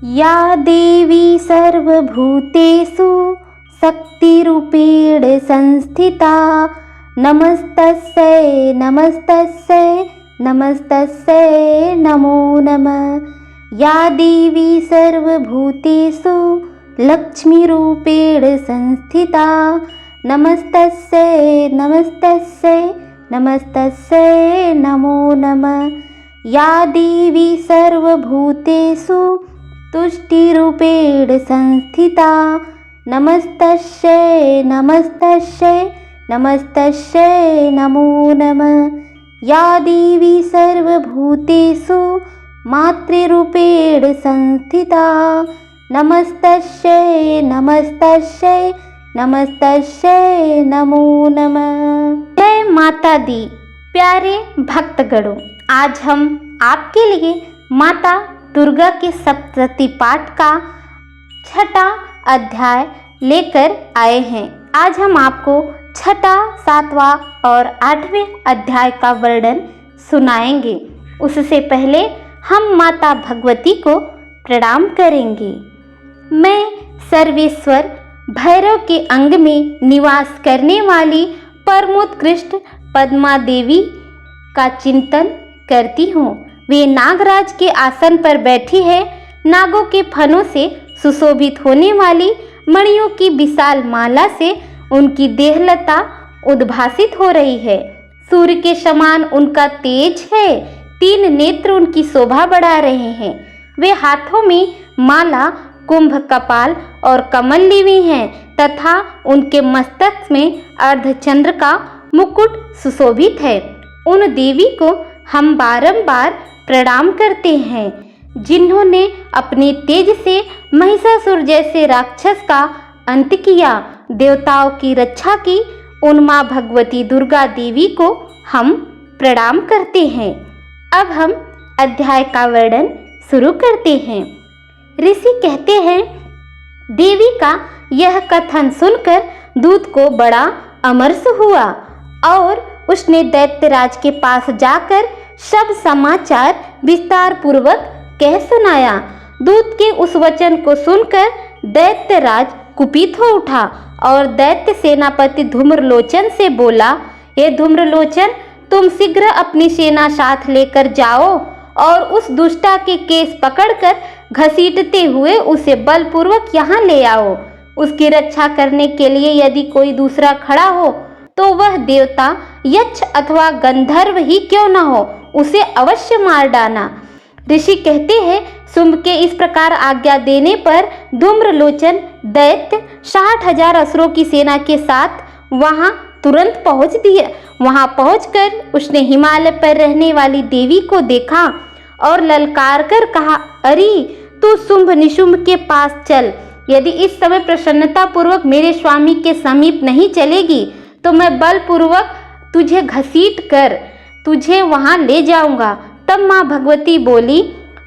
या देवी सर्वभूतेषु शक्तिरूपेण संस्थिता नमस्तस्यै नमस्तस्यै नमस्तस्यै नमो नमः। या देवी सर्वभूतेषु लक्ष्मीरूपेण संस्थिता नमस्तस्यै नमस्तस्यै नमस्तस्यै नमो नमः। या देवी सर्वभूतेषु तुष्टिरूपेण संस्थिता नमस्तस्यै नमस्तस्यै नमस्तस्यै नमो नमः। या देवी सर्वभूतेषु मातृरूपेण संस्थिता नमस्तस्यै नमस्तस्यै नमस्तस्यै नमो नमः। जय माता दी। प्यारे भक्तगणों, आज हम आपके लिए माता दुर्गा के सप्तशती पाठ का 6वां अध्याय लेकर आए हैं। आज हम आपको 6वां, 7वां और 8वें अध्याय का वर्णन सुनाएंगे। उससे पहले हम माता भगवती को प्रणाम करेंगे। मैं सर्वेश्वर भैरव के अंग में निवास करने वाली परमोत्कृष्ट पद्मा देवी का चिंतन करती हूँ। वे नागराज के आसन पर बैठी है। नागों के फनों से सुशोभित होने वाली मणियों की विशाल माला से उनकी देहलता उद्भासित हो रही है। सूर्य के समान उनका तेज है। 3 नेत्र उनकी शोभा बढ़ा रहे हैं। वे हाथों में माला, कुंभ, कपाल और कमल लिए हैं तथा उनके मस्तक में अर्धचंद्र का मुकुट सुशोभित है। उन देवी को हम बारंबार प्रणाम करते हैं जिन्होंने अपने तेज से महिषासुर जैसे राक्षस का अंत किया, देवताओं की रक्षा की। उन माँ भगवती दुर्गा देवी को हम प्रणाम करते हैं। अब हम अध्याय का वर्णन शुरू करते हैं। ऋषि कहते हैं, देवी का यह कथन सुनकर दूत को बड़ा अमर्ष हुआ और उसने दैत्यराज के पास जाकर सब समाचार विस्तार पूर्वक कह सुनाया। दूत के उस वचन को सुनकर दैत्यराज कुपित हो उठा और दैत्य सेनापति धूम्रलोचन से बोला, हे धूम्रलोचन, तुम शीघ्र अपनी सेना साथ लेकर जाओ और उस दुष्टा के केस पकड़कर घसीटते हुए उसे बलपूर्वक यहाँ ले आओ। उसकी रक्षा करने के लिए यदि कोई दूसरा खड़ा हो तो वह देवता, यक्ष अथवा गंधर्व ही क्यों न हो, उसे अवश्य मार डालना। ऋषि कहते हैं, शुंभ के इस प्रकार आज्ञा देने पर धूम्रलोचन दैत्य 60,000 असुरों की सेना के साथ वहां तुरंत पहुंच दिया। वहां पहुंचकर उसने हिमालय पर रहने वाली देवी को देखा और ललकार कर कहा, अरे तू शुंभ निशुंभ के पास चल। यदि इस समय प्रसन्नता पूर्वक मेरे स्वामी के समीप नहीं चलेगी तो मैं बलपूर्वक तुझे घसीट कर तुझे वहां ले जाऊंगा। तब माँ भगवती बोली,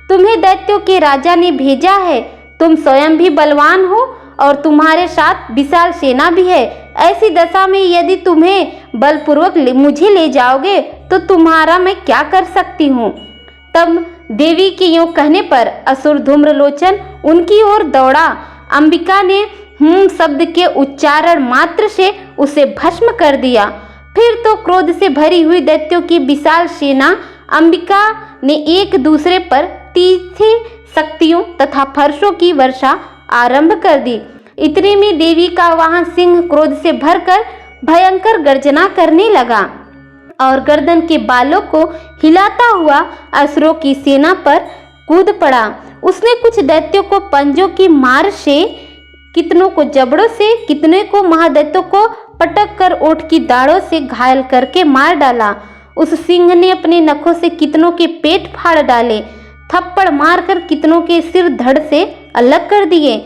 तुम्हें दैत्यों के राजा ने भेजा है। तुम स्वयं भी बलवान हो और तुम्हारे साथ विशाल सेना भी है। ऐसी दशा में यदि तुम्हें बलपूर्वक मुझे ले जाओगे तो तुम्हारा मैं क्या कर सकती हूँ। तब देवी के यूँ कहने पर असुर धूम्रलोचन उनकी ओर दौड़ा। अंबिका ने शब्द के उच्चारण मात्र से उसे भस्म कर दिया। फिर तो क्रोध से भरी हुई दैत्यों की विशाल सेना अंबिका ने एक दूसरे पर तीखी शक्तियों तथा फर्शों की वर्षा आरंभ कर दी। इतने में देवी का वाहन सिंह क्रोध से भरकर भयंकर गर्जना करने लगा और गर्दन के बालों को हिलाता हुआ असुरों की सेना पर कूद पड़ा। उसने कुछ दैत्यों को पंजों की मार से, कितनों को जबड़ों से, कितने को महादैत्यों को पटक कर ओठ की दाढ़ों से घायल करके मार डाला। उस सिंह ने अपने नखों से कितनों के पेट फाड़ डाले, थप्पड़ मारकर कितनों के सिर धड़ से अलग कर दिए।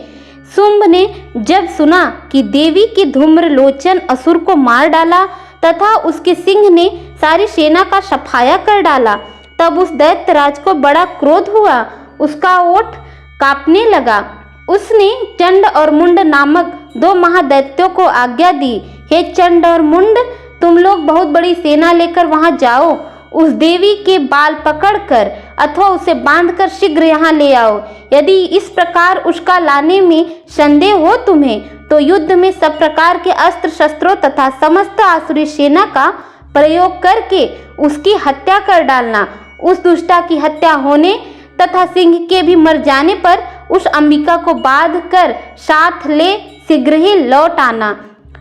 शुंभ ने जब सुना कि देवी की धूम्रलोचन असुर को मार डाला तथा उसके सिंह ने सारी सेना का सफाया कर डाला, तब उस दैत्यराज को बड़ा क्रोध हुआ। उसका ओठ कांपने लगा। उसने चंड और मुंड नामक 2 महादैत्यों को आज्ञा दी, हे चंड और मुंड, तुम लोग बहुत बड़ी सेना लेकर वहां जाओ। उस देवी के बाल पकड़कर अथवा उसे बांधकर शीघ्र यहाँ ले आओ। यदि इस प्रकार उसका लाने में संदेह हो तुम्हें, तो युद्ध में सब प्रकार के अस्त्र शस्त्रों तथा समस्त आसुरी सेना का प्रयोग करके उसकी हत्या कर डालना। उस दुष्टा की हत्या होने तथा सिंह के भी मर जाने पर उस अंबिका को बांध कर साथ ले शीघ्र ही लौट आना।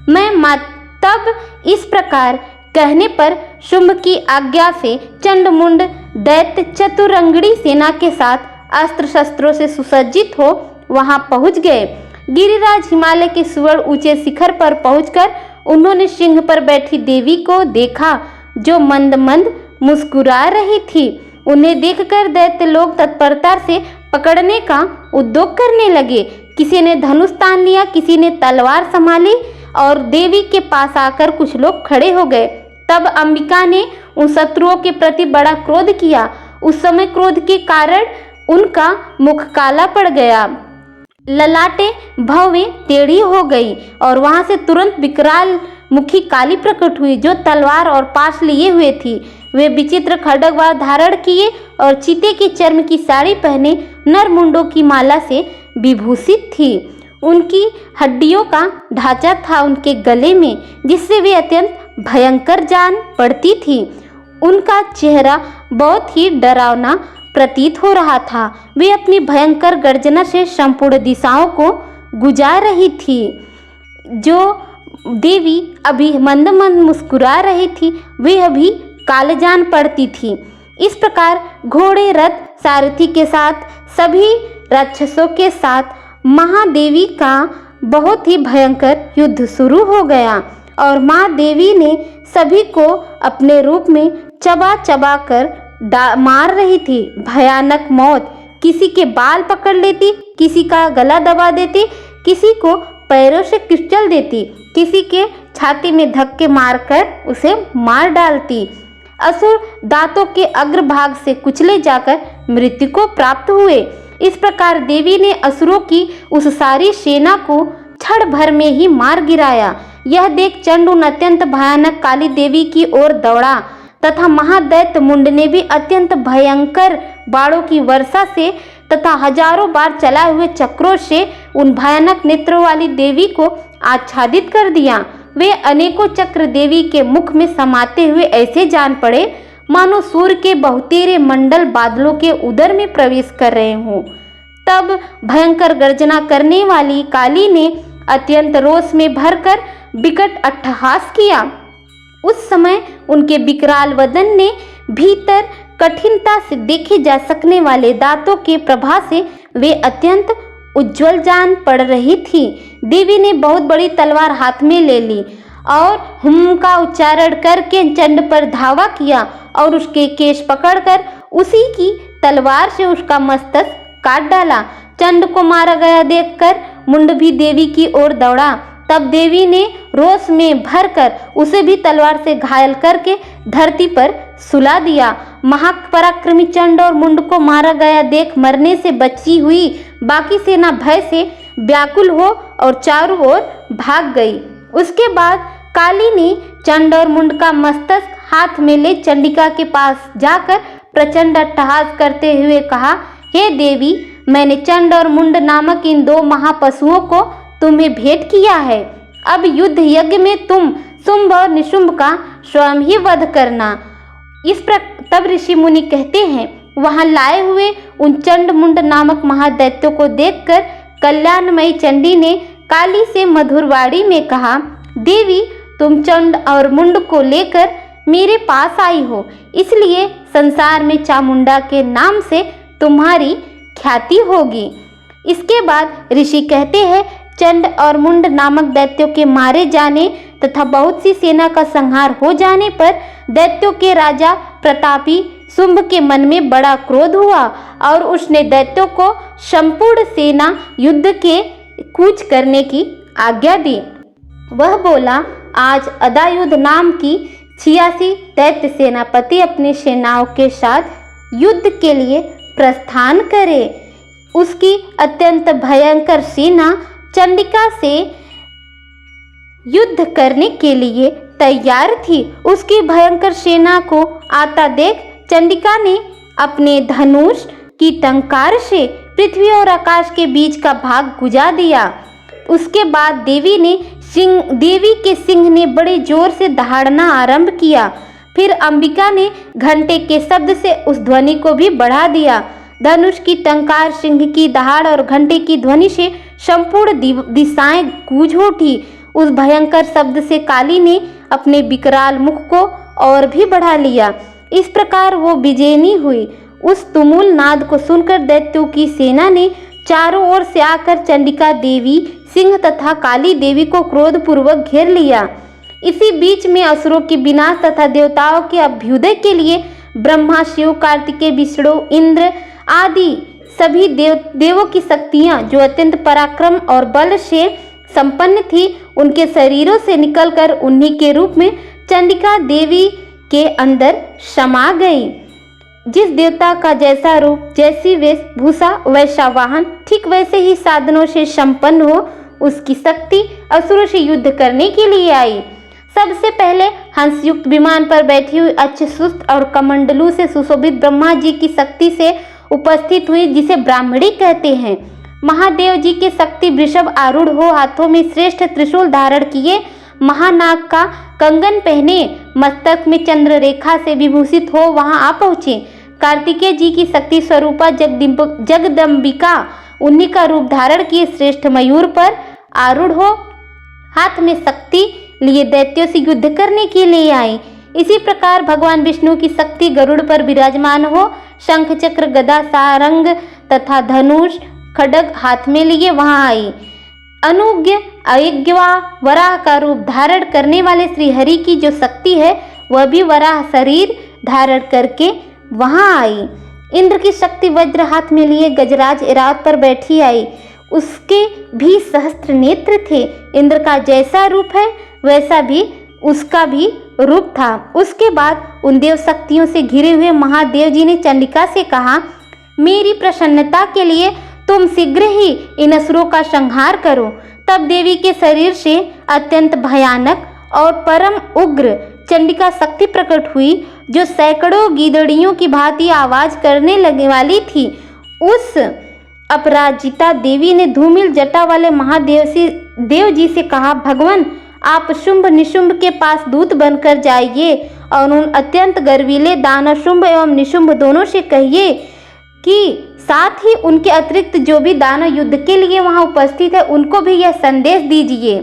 मैं तब इस प्रकार कहने पर शुंभ की आज्ञा से चंडमुंड दैत्य चतुरंगड़ी सेना के साथ अस्त्र शस्त्रों से सुसज्जित हो वहां पहुंच गए। गिरिराज हिमालय के सुवर्ण ऊंचे शिखर पर पहुंचकर उन्होंने सिंह पर बैठी देवी को देखा, जो मंद मंद मुस्कुरा रही थी। उन्हें देखकर दैत्य लोग तत्परता से पकड़ने का उद्योग करने लगे। किसी ने धनुष तान लिया, किसी ने तलवार संभाली और देवी के पास आकर कुछ लोग खड़े हो गए। तब अंबिका ने उन शत्रुओं के प्रति बड़ा क्रोध किया। उस समय क्रोध के कारण उनका मुख काला पड़ गया, ललाटे भवें टेढ़ी हो गई और वहां से तुरंत विकराल मुखी काली प्रकट हुई, जो तलवार और पाश लिए हुए थी। वे विचित्र खड्गवार धारण किए और चीते की चर्म की साड़ी पहने नर मुंडों की माला से विभूषित थी। उनकी हड्डियों का ढांचा था उनके गले में, जिससे वे अत्यंत भयंकर जान पड़ती थी। उनका चेहरा बहुत ही डरावना प्रतीत हो रहा था। वे अपनी भयंकर गर्जना से संपूर्ण दिशाओं को गुजार रही थी। जो देवी अभी मंद मंद मुस्कुरा रही थी, वे अभी काले जान पड़ती थी। इस प्रकार घोड़े, रथ, सारथी के साथ सभी राक्षसों के साथ महादेवी का बहुत ही भयंकर युद्ध शुरू हो गया और माँ देवी ने सभी को अपने रूप में चबा चबा कर मार रही थी। भयानक मौत, किसी के बाल पकड़ लेती, किसी का गला दबा देती, किसी को पैरों से कुचल देती, किसी के छाती में धक्के मारकर उसे मार डालती। असुर दांतों के अग्रभाग से कुचले जाकर मृत्यु को प्राप्त हुए। इस प्रकार देवी ने असुरों की उस सारी सेना को क्षण भर में ही मार गिराया। यह देख चंडून अत्यंत भयानक काली देवी की ओर दौड़ा तथा महादैत्य मुंड ने भी अत्यंत भयंकर बाणों की वर्षा से तथा हजारों बार चलाए हुए चक्रों से उन भयानक नेत्रों वाली देवी को आच्छादित कर दिया। वे अनेकों चक्र देवी के मुख में समाते हुए ऐसे जान पड़े मानो सूर्य के बहुतेरे मंडल बादलों के उदर में प्रवेश कर रहे हों। तब भयंकर गर्जना करने वाली काली ने अत्यंत रोष में भरकर विकट अट्टहास किया। उस समय उनके विकराल वदन ने भीतर कठिनता से देखे जा सकने वाले दांतों के प्रभा से वे अत्यंत उज्जवल जान पड़ रही थी। देवी ने बहुत बड़ी तलवार हाथ में ले ली और हुम का उच्चारण करके चंड पर धावा किया और उसके केश पकड़कर उसी की तलवार से उसका मस्तक काट डाला। चंड को मारा गया देखकर मुंड भी देवी की ओर दौड़ा। तब देवी ने रोष में भरकर उसे भी तलवार से घायल करके धरती पर सुला दिया। महापराक्रमी चंड और मुंड को मारा गया देख मरने से बची हुई बाकी सेना भय से व्याकुल हो और चारों ओर भाग गई। उसके बाद काली ने चंड और मुंड का मस्तक हाथ में ले चंडिका के पास जाकर प्रचंड अट्टहास करते हुए कहा, हे देवी, मैंने चंड और मुंड नामक इन दो महापशुओं को तुम्हें भेंट किया है। अब युद्ध यज्ञ में तुम शुंभ और निशुंभ का स्वयं ही वध करना। तब ऋषि मुनि कहते हैं, वहां लाए हुए उन चंड मुंड नामक महादैत्यों को देखकर कल्याणमयी चंडी ने काली से मधुरवाणी में कहा, देवी, तुम चंड और मुंड को लेकर मेरे पास आई हो, इसलिए संसार में चामुंडा के नाम से तुम्हारी ख्याति होगी। इसके बाद ऋषि कहते हैं, चंड और मुंड नामक दैत्यों के मारे जाने तथा बहुत सी सेना का संहार हो जाने पर दैत्यों के राजा प्रतापी शुंभ के मन में बड़ा क्रोध हुआ और उसने दैत्यों को संपूर्ण सेना युद्ध के कूच करने की आज्ञा दी। वह बोला, आज अदायुध नाम की 86 दैत्य सेनापति अपनी सेनाओं के साथ युद्ध के लिए प्रस्थान करे। उसकी अत्यंत भयंकर सेना चंडिका से युद्ध करने के लिए तैयार थी। उसकी भयंकर सेना को आता देख चंडिका ने अपने धनुष की टंकार से पृथ्वी और आकाश के बीच का भाग गुजा दिया। उसके बाद देवी के सिंह ने बड़े जोर से दहाड़ना आरंभ किया। फिर अंबिका ने घंटे के शब्द से उस ध्वनि को भी बढ़ा दिया। धनुष की टंकार, सिंह की दहाड़ और घंटे की ध्वनि से संपूर्ण दिशाएं गूंज उठी। उस भयंकर शब्द से काली ने अपने विकराल मुख को और भी बढ़ा लिया। इस प्रकार वो विजयनी हुई। उस तुमुल नाद को सुनकर दैत्यों की सेना ने चारों ओर से आकर चंडिका देवी, सिंह तथा काली देवी को क्रोधपूर्वक घेर लिया। इसी बीच में असुरों के विनाश तथा देवताओं के अभ्युदय के लिए ब्रह्मा, शिव, कार्तिकेय, विष्णु, इंद्र आदि सभी देवों की शक्तियां जो अत्यंत पराक्रम और बल से संपन्न थी, उनके शरीरों से निकलकर उन्हीं के रूप में चंडिका देवी के अंदर समा गई। जिस देवता का जैसा रूप, जैसी वेशभूषा, वैसा वाहन, ठीक वैसे ही साधनों से संपन्न हो उसकी शक्ति असुरों से युद्ध करने के लिए आई। सबसे पहले हंसयुक्त विमान पर बैठी हुई अच्युत और कमंडलू से सुशोभित ब्रह्मा जी की शक्ति से उपस्थित हुई, जिसे ब्राह्मणी कहते हैं। महादेव जी के शक्ति वृषभ आरूढ़ हो, हाथों में श्रेष्ठ त्रिशूल धारण किए, महानाग का कंगन पहने, मस्तक में चंद्र रेखा से विभूषित हो वहां आ पहुंचे। कार्तिकेय जी की शक्ति स्वरूपा जगदम्बिका उन्हीं का रूप धारण किए श्रेष्ठ मयूर पर आरूढ़ हो हाथ में शक्ति लिए दैत्यों से युद्ध करने के लिए आई। इसी प्रकार भगवान विष्णु की शक्ति गरुड़ पर विराजमान हो शंख, चक्र, गदा, सारंग तथा धनुष, खड्ग हाथ में लिए वहां आई। अनुज्ञ, अयज्ञवा, वराह का रूप धारण करने वाले श्री हरि की जो शक्ति है वह भी वराह शरीर धारण करके वहां आई। इंद्र की शक्ति वज्र हाथ में लिए गजराज ऐरावत पर बैठी आई। उसके भी सहस्त्र नेत्र थे। इंद्र का जैसा रूप है वैसा भी उसका भी रूप था। उसके बाद उन देव शक्तियों से घिरे हुए महादेव जी ने चंडिका से कहा, मेरी प्रसन्नता के लिए तुम शीघ्र ही इन असुरों का संहार करो। तब देवी के शरीर से अत्यंत भयानक और परम उग्र चंडिका शक्ति प्रकट हुई, जो सैकड़ों गीदड़ियों की भांति आवाज करने लगने वाली थी। उस अपराजिता देवी ने धूमिल जटा वाले महादेव जी से कहा, भगवान आप शुंभ निशुंभ के पास दूत बनकर जाइए और उन अत्यंत गर्वीले दानव शुंभ एवं निशुंभ दोनों से कहिए कि साथ ही उनके अतिरिक्त जो भी दानव युद्ध के लिए वहां उपस्थित है उनको भी यह संदेश दीजिए,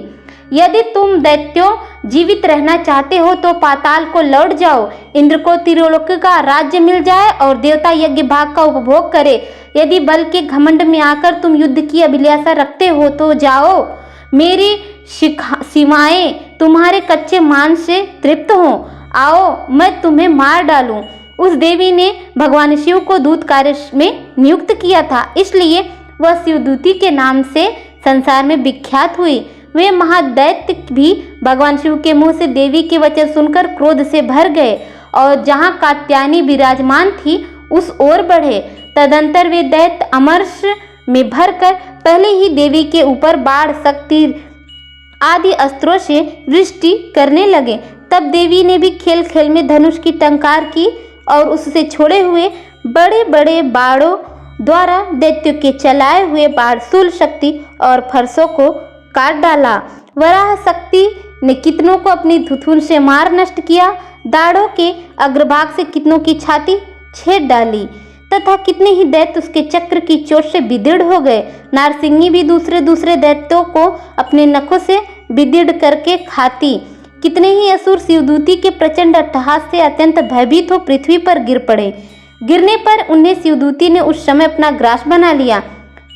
यदि तुम दैत्यों जीवित रहना चाहते हो तो पाताल को लौट जाओ, इंद्र को त्रिलोक का राज्य मिल जाए और देवता यज्ञ भाग का उपभोग करे। यदि बल के घमंड में आकर तुम युद्ध की अभिलाषा रखते हो तो जाओ, मेरी सीमाएं तुम्हारे कच्चे मांस से तृप्त हो, आओ मैं तुम्हें मार डालूं। उस देवी ने भगवान शिव को दूत कार्य में नियुक्त किया था, इसलिए वह शिवदूती के नाम से संसार में विख्यात हुई। वे महादैत्य भी भगवान शिव के मुंह से देवी के वचन सुनकर क्रोध से भर गए और जहां कात्यायनी विराजमान थी उस ओर बढ़े। तदंतर वे दैत्य अमरश में भरकर पहले ही देवी के ऊपर बाढ़, शक्ति आदि अस्त्रों से वृष्टि करने लगे। तब देवी ने भी खेल खेल में धनुष की टंकार की और उससे छोड़े हुए बड़े बड़े बाणों द्वारा दैत्यों के चलाए हुए बाण शूल शक्ति और फरसों को काट डाला। वराह शक्ति ने कितनों को अपनी धुथुन से मार नष्ट किया, दाढ़ों के अग्रभाग से कितनों की छाती छेद डाली तथा कितने ही दैत्य उसके चक्र की चोट से विदीर्ण हो गए। नारसिंगी भी दूसरे दैत्यों को अपने नखों से विदीर्ण करके खाती। कितने ही असुर शिवदूती के प्रचंड अट्टहास से अत्यंत भयभीत हो पृथ्वी पर गिर पड़े। गिरने पर उन्हें शिवदूती ने उस समय अपना ग्रास बना लिया।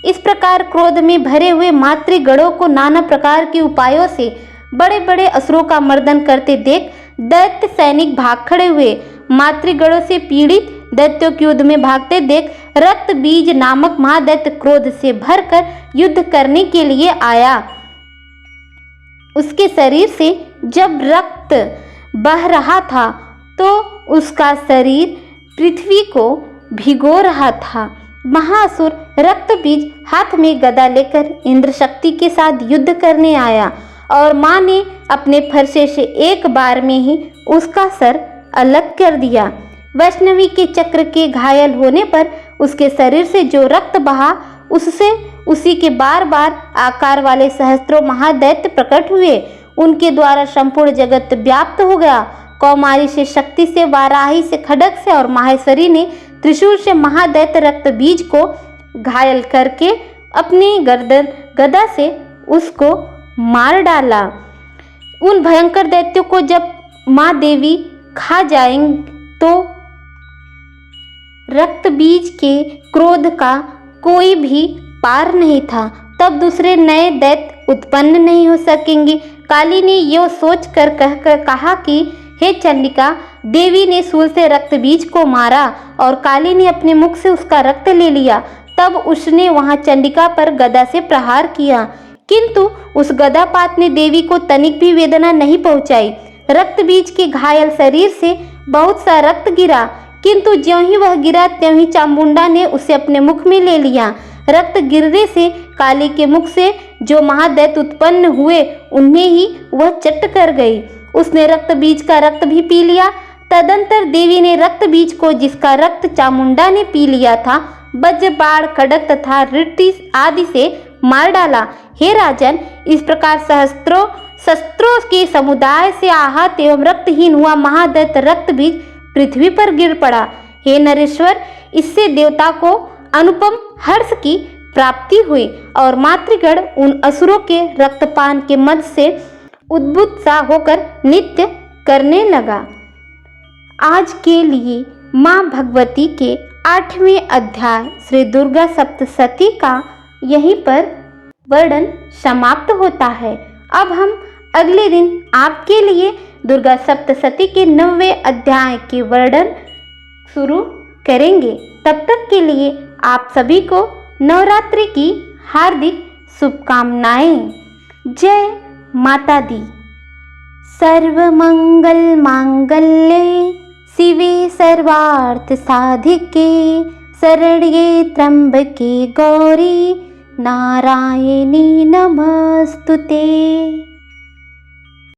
इस प्रकार क्रोध में भरे हुए मातृगणों को नाना प्रकार के उपायों से बड़े बड़े असुरों का मर्दन करते देख दैत्य सैनिक भाग खड़े हुए। मातृगणों से पीड़ित दैत्यों के युद्ध में भागते देख रक्त बीज नामक महादैत्य क्रोध से भरकर युद्ध करने के लिए आया। उसके शरीर से जब रक्त बह रहा था तो उसका शरीर पृथ्वी को भिगो रहा था। महाअसुर रक्त बीज हाथ में गदा लेकर इंद्र शक्ति के साथ युद्ध करने आया और माँ ने अपने फरसे से एक बार में ही उसका सर अलग कर दिया। वैष्णवी के चक्र के घायल होने पर उसके शरीर से जो रक्त बहा, उससे उसी के बार बार आकार वाले सहस्त्रों महादैत्य प्रकट हुए। उनके द्वारा संपूर्ण जगत व्याप्त हो गया। कौमारी से शक्ति से, वाराही से खड्ग से और माहेश्वरी ने त्रिशूल से महादैत्य रक्त बीज को घायल करके अपनी गर्दन गदा से उसको मार डाला। उन भयंकर दैत्यों को जब माँ देवी खा जाएंगे तो रक्त बीज के क्रोध का कोई भी पार नहीं था। तब दूसरे नए दैत्य उत्पन्न नहीं हो सकेंगे। काली ने यह सोच कर कहा कि हे चंडिका, देवी ने शूल से रक्त बीज को मारा और काली ने अपने मुख से उसका रक्त ले लिया। तब उसने वहां चंडिका पर गदा से प्रहार किया, किंतु उस गदापात ने देवी को तनिक भी वेदना नहीं पहुंचाई। रक्त बीज के घायल शरीर से बहुत सा रक्त गिरा, किंतु ज्यों ही वह गिरा त्यों ही चामुंडा ने उसे अपने मुख में ले लिया। रक्त गिरने से काली के मुख से जो महादैत्य उत्पन्न हुए उन्हें ही वह चट कर गई। उसने रक्त बीज का रक्त भी पी लिया। तदंतर देवी ने रक्त बीज को, जिसका रक्त चामुंडा ने पी लिया था, वज्र, बाण, खड्ग तथा ऋटि आदि से मार डाला। हे राजन, इस प्रकार सहस्त्रों शस्त्रों के समुदाय से आहत एवं रक्तहीन हुआ महादैत्य रक्त बीज पृथ्वी पर गिर पड़ा। हे नरेश्वर, इससे देवता को अनुपम हर्ष की प्राप्ति हुई और मातृगण उन असुरों के रक्तपान के मद से उद्भुत सा होकर नृत्य करने लगा। आज के लिए माँ भगवती के 8वें अध्याय श्री दुर्गा सप्तशती का यहीं पर वर्णन समाप्त होता है। अब हम अगले दिन आपके लिए दुर्गा सप्तशती के 9वें अध्याय के वर्णन शुरू करेंगे। तब तक के लिए आप सभी को नवरात्रि की हार्दिक शुभकामनाएं। जय माता दी। सर्वमंगल मांगल्ये शिवे सर्वार्थ साधिके शरण्ये त्र्यंबके गौरी नारायणी नमस्तुते।